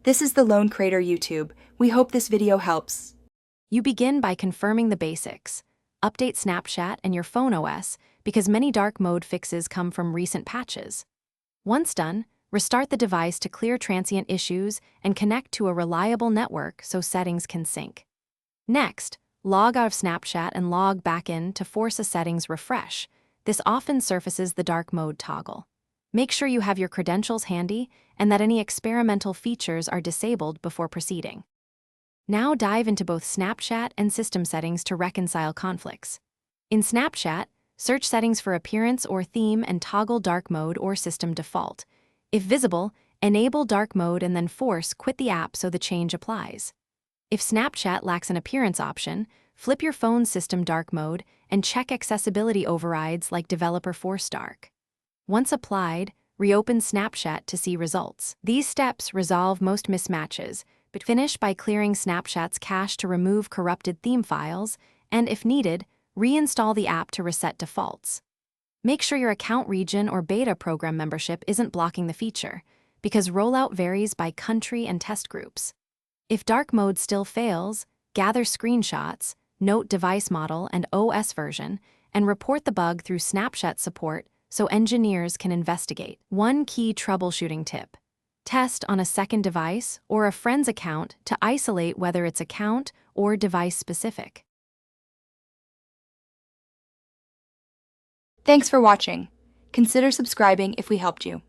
This is the Lone Crater YouTube. We hope this video helps. You begin by confirming the basics. Update Snapchat and your phone OS because many dark mode fixes come from recent patches. Once done, restart the device to clear transient issues and connect to a reliable network so settings can sync. Next, log out of Snapchat and log back in to force a settings refresh. This often surfaces the dark mode toggle. Make sure you have your credentials handy and that any experimental features are disabled before proceeding. Now dive into both Snapchat and system settings to reconcile conflicts. In Snapchat, search settings for appearance or theme and toggle dark mode or system default. If visible, enable dark mode and then force quit the app so the change applies. If Snapchat lacks an appearance option, flip your phone's system dark mode and check accessibility overrides like Developer Force Dark. Once applied, reopen Snapchat to see results. These steps resolve most mismatches, but finish by clearing Snapchat's cache to remove corrupted theme files, and if needed, reinstall the app to reset defaults. Make sure your account region or beta program membership isn't blocking the feature, because rollout varies by country and test groups. If dark mode still fails, gather screenshots, note device model and OS version, and report the bug through Snapchat support so engineers can investigate. One key troubleshooting tip: test on a second device or a friend's account to isolate whether it's account or device specific. Thanks for watching. Consider subscribing if we helped you.